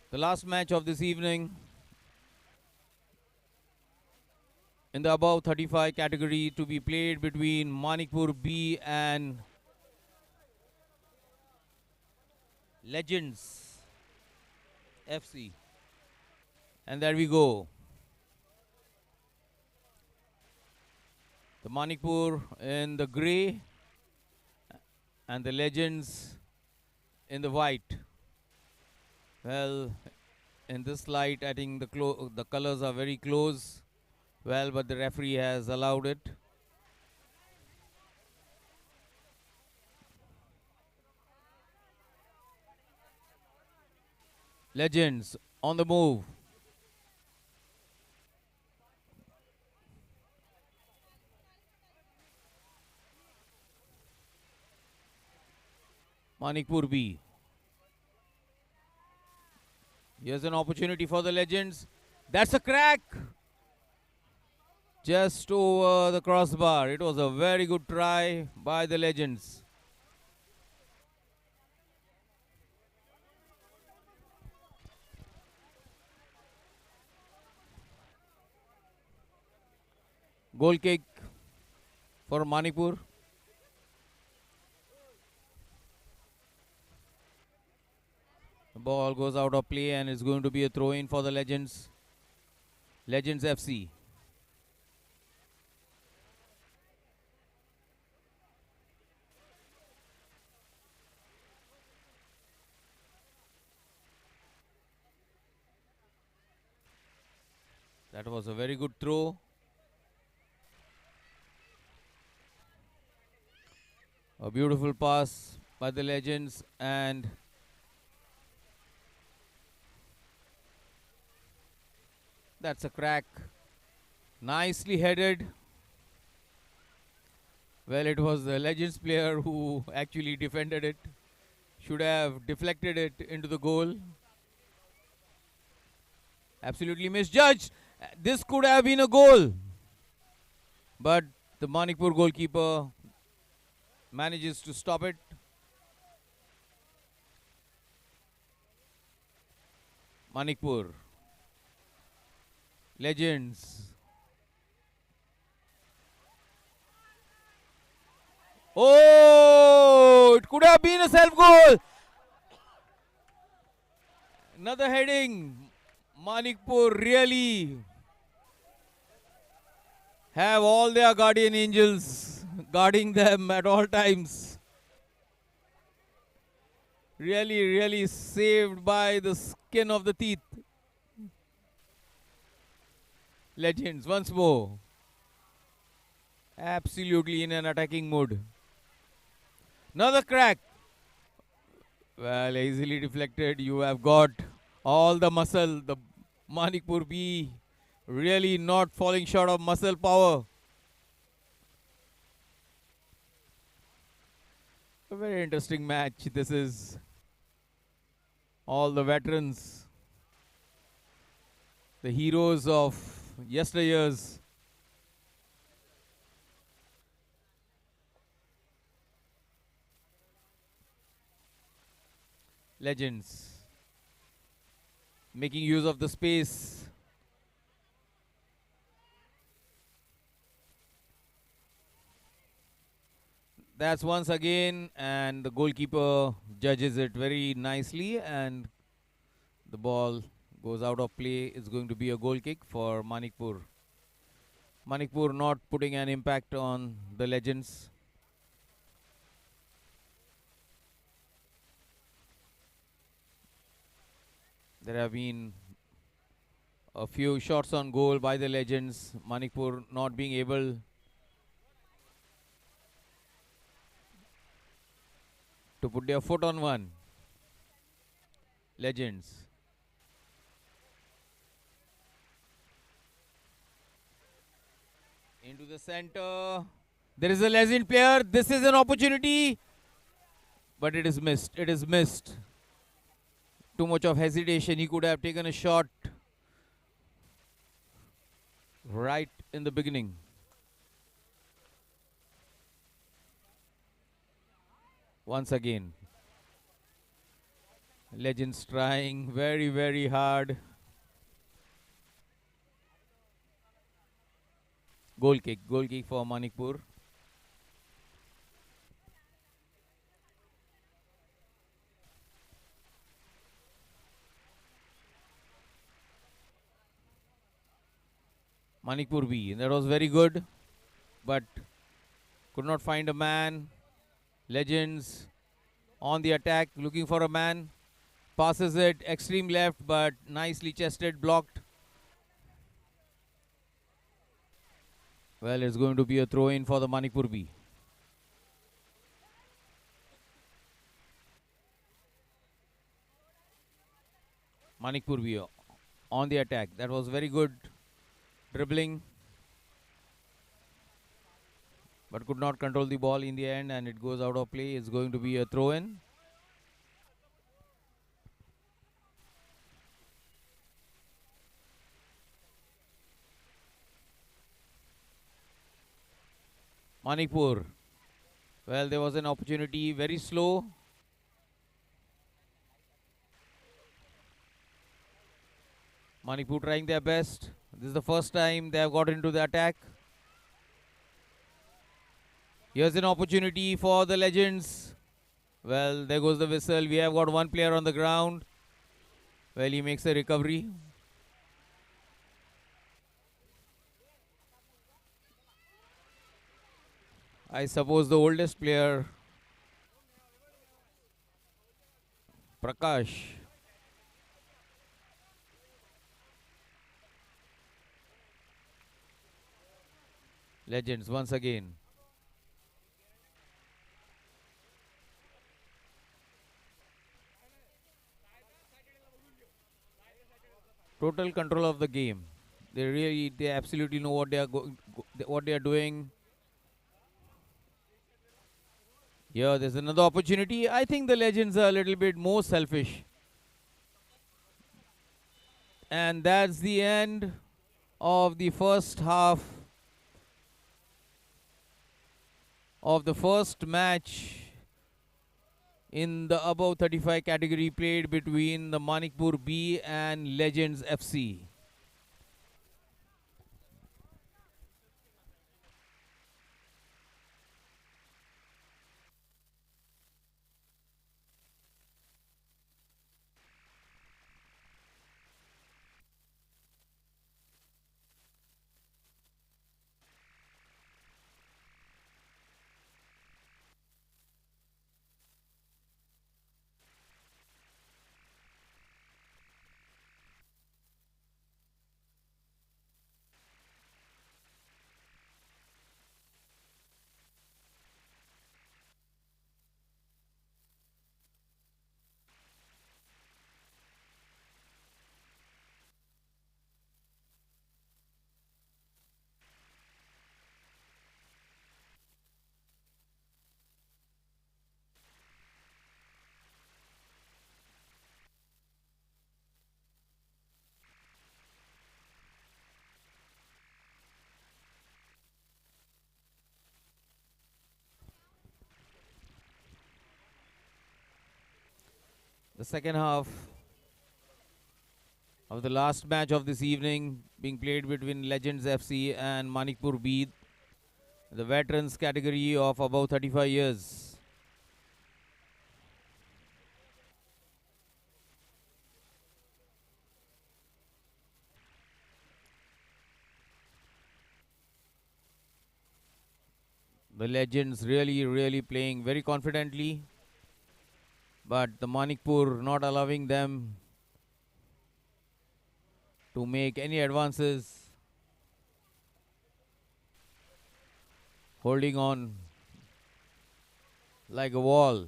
The last match of this evening in the above 35 category to be played between Manikpur B and Legends FC. And there we go. The Manikpur in the grey and the Legends in the white. Well, in this light, I think the colors are very close. Well, but the referee has allowed it. Legends on the move. Manikpur B. Here's an opportunity for the Legends. That's a crack. Just over the crossbar. It was a very good try by the Legends. Goal kick for Manipur. The ball goes out of play and it's going to be a throw in for the Legends. Legends FC. That was a very good throw. A beautiful pass by the Legends and that's a crack. Nicely headed. Well, it was the Legends player who actually defended it. Should have deflected it into the goal. Absolutely misjudged. This could have been a goal. But the Manikpur goalkeeper manages to stop it. Manikpur. Legends. Oh, it could have been a self goal. Another heading. Manikpur really have all their guardian angels guarding them at all times. Really saved by the skin of the teeth. Legends once more. Absolutely in an attacking mood. Another crack. Well, easily deflected. You have got all the muscle. The Manikpur B really not falling short of muscle power. A very interesting match. This is all the veterans, the heroes of yesteryears. Legends making use of the space. That's once again, and the goalkeeper judges it very nicely, and the ball goes out of play. It's going to be a goal kick for Manikpur. Manikpur not putting an impact on the Legends. There have been a few shots on goal by the Legends. Manikpur not being able to put their foot on one. Legends. Into the center. There is a legend player. This is an opportunity. But it is missed. It is missed. Too much of hesitation. He could have taken a shot right in the beginning. Once again. Legends trying very, very hard. Goal kick for Manikpur. Manikpur B. That was very good, but could not find a man. Legends on the attack, looking for a man. Passes it extreme left, but nicely chested, blocked. Well, it's going to be a throw in for the Manipur B. Manipur B on the attack. That was very good dribbling, but could not control the ball in the end, and it goes out of play. It's going to be a throw in. Manipur. Well, there was an opportunity, very slow. Manipur trying their best. This is the first time they have got into the attack. Here's an opportunity for the Legends. Well, there goes the whistle. We have got one player on the ground. Well, he makes a recovery. I suppose the oldest player, Prakash. Legends once again. Total control of the game. They absolutely know what what they are doing. Here, there's another opportunity. I think the Legends are a little bit more selfish. And that's the end of the first half of the first match in the above 35 category played between the Manikpur B and Legends FC. The second half of the last match of this evening being played between Legends FC and Manikpur B, the veterans category of above 35 years. The Legends really playing very confidently, but the Manikpur not allowing them to make any advances, holding on like a wall.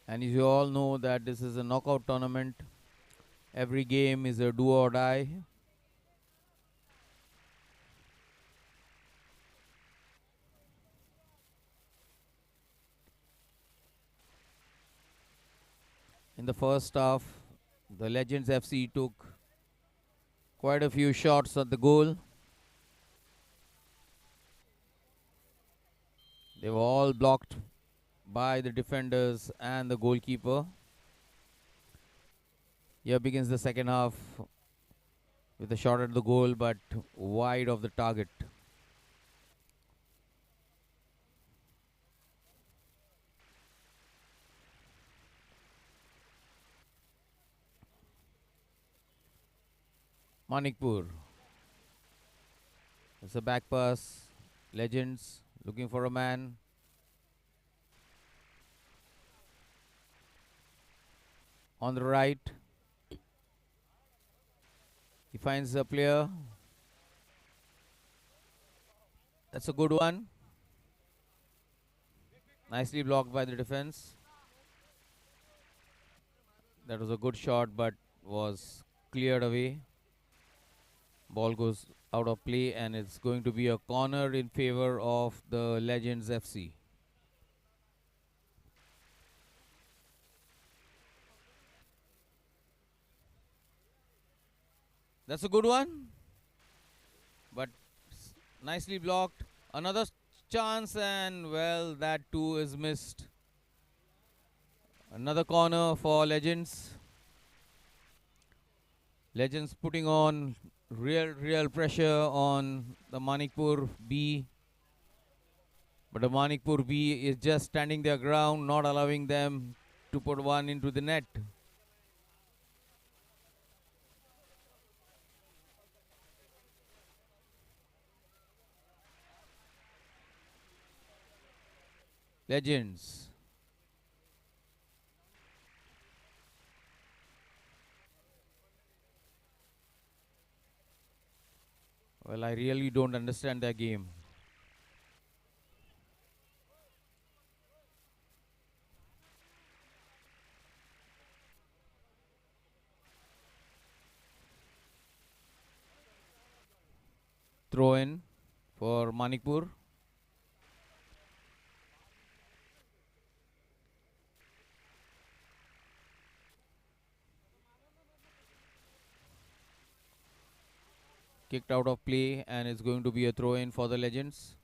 And as you all know that this is a knockout tournament, every game is a do or die. In the first half, the Legends FC took quite a few shots at the goal. They were all blocked by the defenders and the goalkeeper. Here begins the second half with a shot at the goal but wide of the target. Manikpur. It's a back pass. Legends looking for a man. On the right. He finds a player. That's a good one. Nicely blocked by the defense. That was a good shot but was cleared away. Ball goes out of play and it's going to be a corner in favor of the Legends FC. That's a good one, but nicely blocked. Another chance and well, that too is missed. Another corner for Legends. Legends putting on real pressure on the Manikpur B. But the Manikpur B is just standing their ground, not allowing them to put one into the net. Legends. Well, I really don't understand their game. Throw in for Manikpur. Kicked out of play and it's going to be a throw in for the Legends.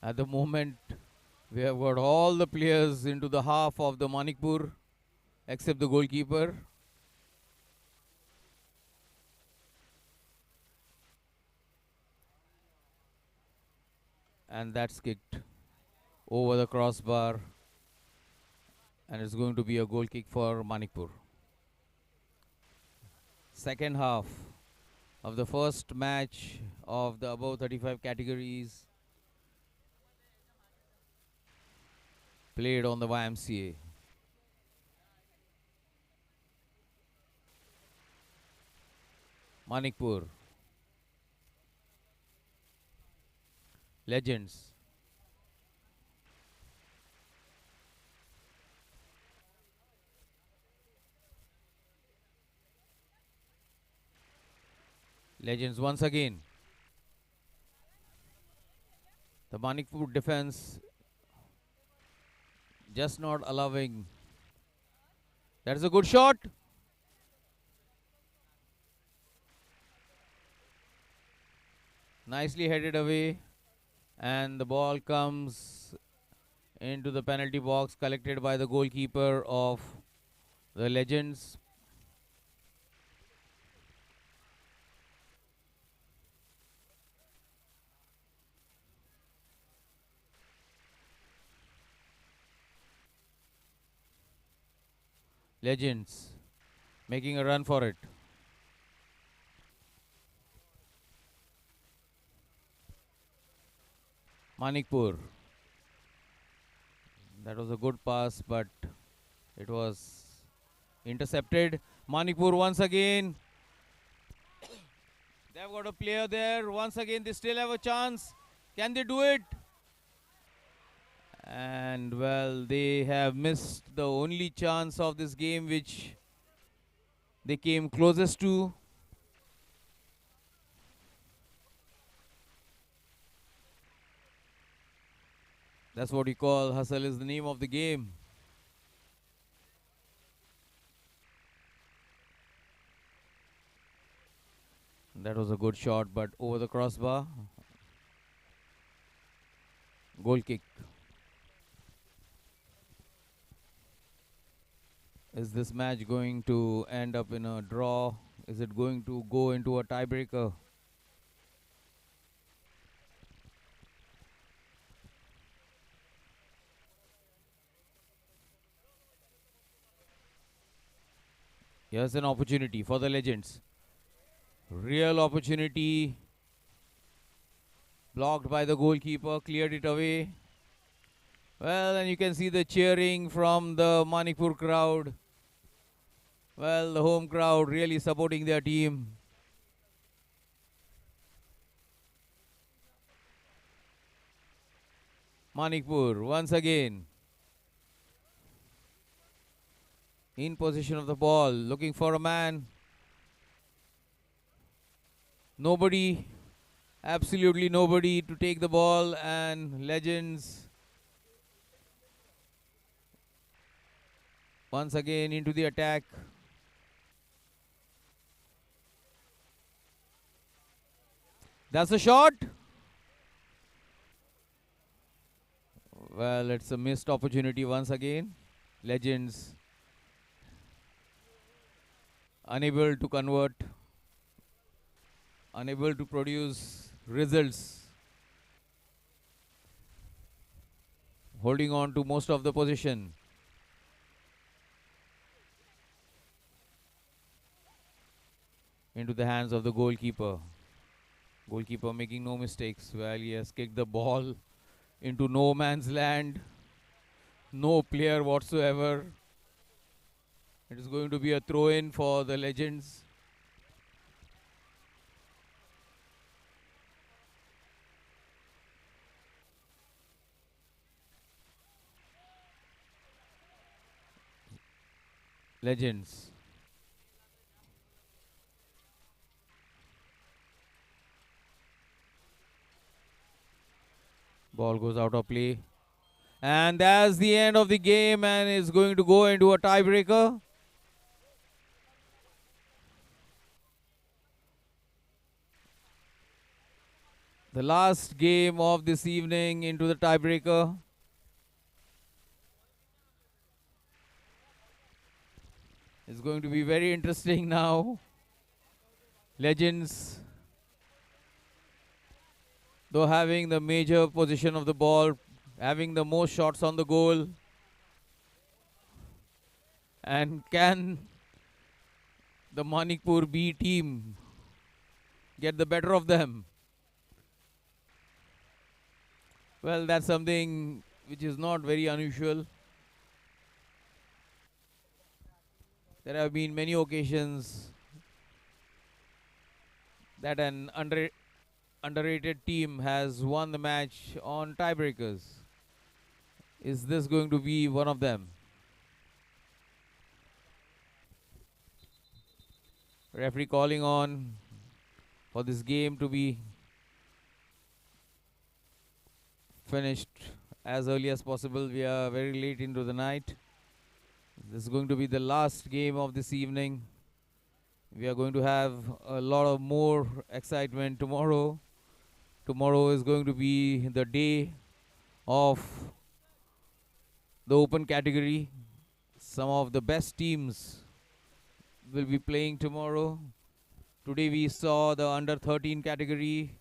At the moment, we have got all the players into the half of the Manikpur except the goalkeeper. And that's kicked over the crossbar and it's going to be a goal kick for Manikpur. Second half of the first match of the above 35 categories played on the YMCA. Manikpur. Legends. Legends once again. The Manikpur defense just not allowing. That is a good shot. Nicely headed away. And the ball comes into the penalty box collected by the goalkeeper of the Legends. Legends making a run for it. Manikpur. That was a good pass, but it was intercepted. Manikpur once again. They've got a player there. Once again, they still have a chance. Can they do it? And well, they have missed the only chance of this game which they came closest to. That's what you call hustle is the name of the game. That was a good shot, but over the crossbar. Goal kick. Is this match going to end up in a draw? Is it going to go into a tiebreaker? Here's an opportunity for the Legends. Real opportunity. Blocked by the goalkeeper, cleared it away. Well, and you can see the cheering from the Manikpur crowd. Well, the home crowd really supporting their team. Manikpur once again in possession of the ball, looking for a man. Nobody, absolutely nobody to take the ball, and Legends once again into the attack. That's a shot. Well, it's a missed opportunity once again. Legends unable to convert, unable to produce results, holding on to most of the position. Into the hands of the goalkeeper. Goalkeeper making no mistakes. Well, he has kicked the ball into no man's land. No player whatsoever. It is going to be a throw in for the Legends. Legends. Ball goes out of play. And that's the end of the game and is going to go into a tiebreaker. The last game of this evening into the tiebreaker. It's going to be very interesting now. Legends, though having the major position of the ball, having the most shots on the goal. And can the Manikpur B team get the better of them? Well, that's something which is not very unusual. There have been many occasions that an underrated team has won the match on tiebreakers. Is this going to be one of them? Referee calling on for this game to be finished as early as possible. We are very late into the night. This is going to be the last game of this evening. We are going to have a lot of more excitement tomorrow. Tomorrow is going to be the day of the open category. Some of the best teams will be playing tomorrow. Today we saw the under 13 category.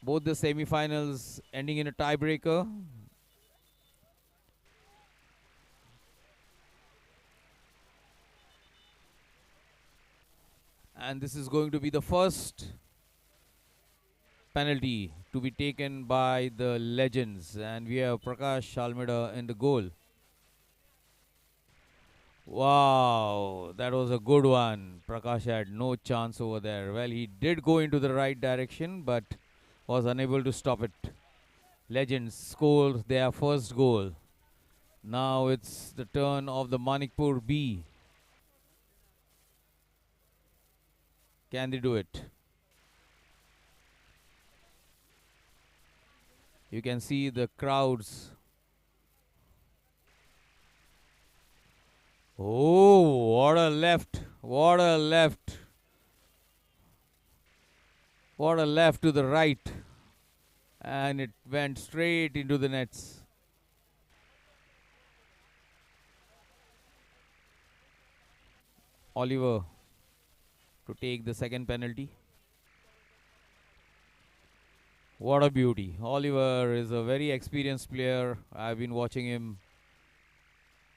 Both the semi-finals ending in a tiebreaker. And this is going to be the first penalty to be taken by the Legends. And we have Prakash Almeida in the goal. Wow, that was a good one. Prakash had no chance over there. Well, he did go into the right direction, but was unable to stop it. Legends scored their first goal. Now it's the turn of the Manikpur B. Can they do it? You can see the crowds. Oh, what a left. What a left. What a left to the right. And it went straight into the nets. Oliver to take the second penalty. What a beauty. Oliver is a very experienced player. I've been watching him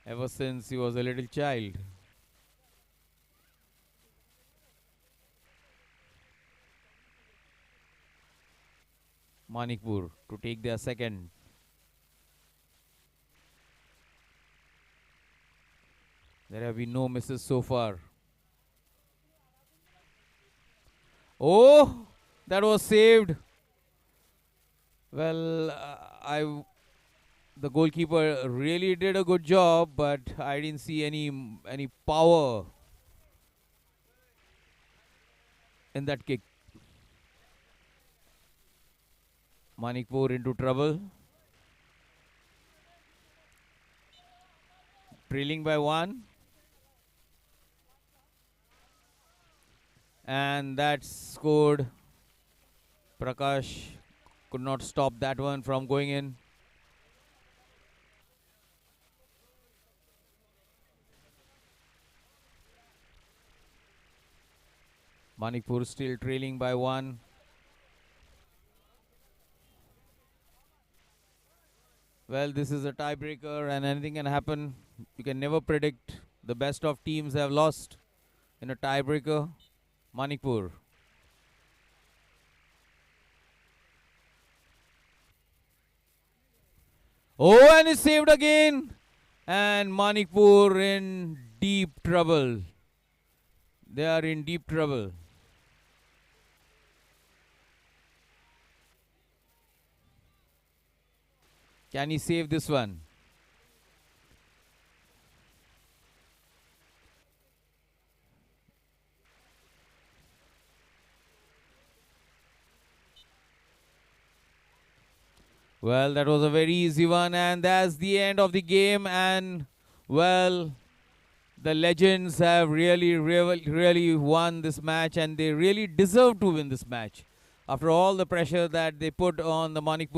ever since he was a little child. Manikpur to take their second. There have been no misses so far. Oh, that was saved. Well, the goalkeeper really did a good job, but I didn't see any power in that kick. Manikpur into trouble. Trailing by 1. And that's scored. Prakash could not stop that one from going in. Manikpur still trailing by 1. Well, this is a tiebreaker and anything can happen. You can never predict. The best of teams have lost in a tiebreaker. Manikpur. Oh, and it's saved again. And Manikpur in deep trouble. They are in deep trouble. Can he save this one? Well, that was a very easy one, and that's the end of the game. And well, the Legends have really won this match, and they really deserve to win this match. After all the pressure that they put on the Manikpur